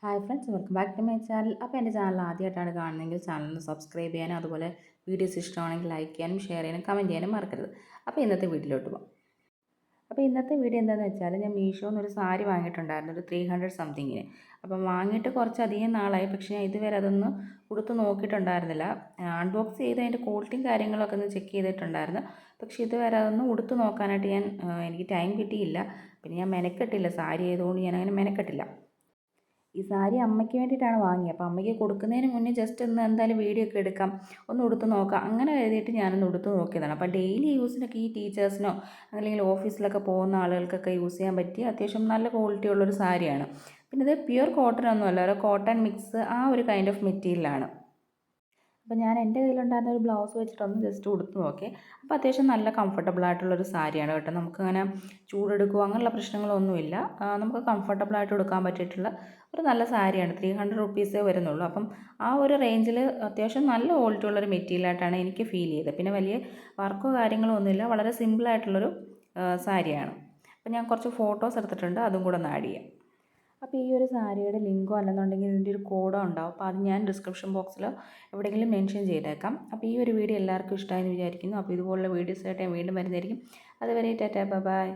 Hi friends, welcome back to my channel. അപ്പോൾ എൻ്റെ channel ആദ്യമായിട്ടാണ് കാണുന്നതെങ്കിൽ ചാനലിന് സബ്സ്ക്രൈബ് ചെയ്യാനും അതുപോലെ വീഡിയോസ് ഇഷ്ടമാണെങ്കിൽ ലൈക്ക് ചെയ്യാനും ഷെയർ ചെയ്യാനും കമൻറ്റ് ചെയ്യാനും മറക്കരുത്. അപ്പോൾ ഇന്നത്തെ വീഡിയോയിലോട്ട് പോകാം. അപ്പോൾ ഇന്നത്തെ വീഡിയോ എന്താണെന്ന് വെച്ചാൽ, ഞാൻ മീഷോന്ന് ഒരു സാരി വാങ്ങിയിട്ടുണ്ടായിരുന്നു, ഒരു 300 സംതിങ്ങിന്. അപ്പം വാങ്ങിയിട്ട് കുറച്ചധികം നാളായി, പക്ഷേ ഞാൻ ഇതുവരെ അതൊന്ന് ഉടുത്ത് നോക്കിയിട്ടുണ്ടായിരുന്നില്ല. അൺബോക്സ് ചെയ്ത് അതിൻ്റെ ക്വാളിറ്റിയും കാര്യങ്ങളൊക്കെ ഒന്ന് ചെക്ക് ചെയ്തിട്ടുണ്ടായിരുന്നു. പക്ഷേ ഇതുവരെ അതൊന്ന് ഉടുത്ത് നോക്കാനായിട്ട് എനിക്ക് ടൈം കിട്ടിയില്ല. പിന്നെ ഞാൻ മെനക്കെട്ടില്ല, സാരി ആയതുകൊണ്ട് ഞാൻ അങ്ങനെ മെനക്കെട്ടില്ല. ഈ സാരി അമ്മയ്ക്ക് വേണ്ടിയിട്ടാണ് വാങ്ങിയത്. അപ്പോൾ അമ്മയ്ക്ക് കൊടുക്കുന്നതിന് മുന്നേ ജസ്റ്റ് ഒന്ന് എന്തായാലും വീഡിയോ ഒക്കെ എടുക്കാം, ഒന്ന് ഉടുത്ത് നോക്കാം, അങ്ങനെ എഴുതിയിട്ട് ഞാനൊന്ന് ഉടുത്ത് നോക്കിയതാണ്. അപ്പോൾ ഡെയിലി യൂസിനൊക്കെ ഈ ടീച്ചേഴ്സിനോ അല്ലെങ്കിൽ ഓഫീസിലൊക്കെ പോകുന്ന ആളുകൾക്കൊക്കെ യൂസ് ചെയ്യാൻ പറ്റിയ അത്യാവശ്യം നല്ല ക്വാളിറ്റി ഉള്ളൊരു സാരിയാണ്. പിന്നെ ഇത് പ്യുവർ കോട്ടൺ ഒന്നുമല്ല, ഒരു കോട്ടൺ മിക്സ് ആ ഒരു കൈൻഡ് ഓഫ് മെറ്റീരിയലാണ്. അപ്പോൾ ഞാൻ എൻ്റെ കയ്യിലുണ്ടായിരുന്ന ഒരു ബ്ലൗസ് വെച്ചിട്ടൊന്ന് ജസ്റ്റ് ഉടുത്ത് നോക്കി. അപ്പോൾ അത്യാവശ്യം നല്ല കംഫർട്ടബിൾ ആയിട്ടുള്ളൊരു സാരിയാണ് കേട്ടോ. നമുക്കങ്ങനെ ചൂടെടുക്കുകയോ അങ്ങനെയുള്ള പ്രശ്നങ്ങളൊന്നുമില്ല. നമുക്ക് കംഫർട്ടബിളായിട്ട് ഉടുക്കാൻ പറ്റിയിട്ടുള്ള ഒരു നല്ല സാരിയാണ്. 300 റുപ്പീസേ വരുന്നുള്ളൂ. അപ്പം ആ ഒരു റേഞ്ചിൽ അത്യാവശ്യം നല്ല ക്വാളിറ്റി ഉള്ളൊരു മെറ്റീരിയലായിട്ടാണ് എനിക്ക് ഫീൽ ചെയ്തത്. പിന്നെ വലിയ വർക്കോ കാര്യങ്ങളോ ഒന്നുമില്ല, വളരെ സിമ്പിളായിട്ടുള്ളൊരു സാരിയാണ്. അപ്പോൾ ഞാൻ കുറച്ച് ഫോട്ടോസ് എടുത്തിട്ടുണ്ട്, അതും കൂടെ ഒന്ന് ആഡ് ചെയ്യാം. അപ്പോൾ ഈ ഒരു സാരിയുടെ ലിങ്കോ അല്ലെന്നുണ്ടെങ്കിൽ ഇതിൻ്റെ ഒരു കോഡോ ഉണ്ടാവും. അപ്പോൾ അത് ഞാൻ ഡിസ്ക്രിപ്ഷൻ ബോക്സിൽ എവിടെയെങ്കിലും മെൻഷൻ ചെയ്തേക്കാം. അപ്പോൾ ഈ ഒരു വീഡിയോ എല്ലാവർക്കും ഇഷ്ടമായെന്ന് വിചാരിക്കുന്നു. അപ്പോൾ ഇതുപോലുള്ള വീഡിയോസായിട്ട് ഞാൻ വീണ്ടും വരുന്നതായിരിക്കും. അതുവരെ ടാറ്റാ, ബൈ.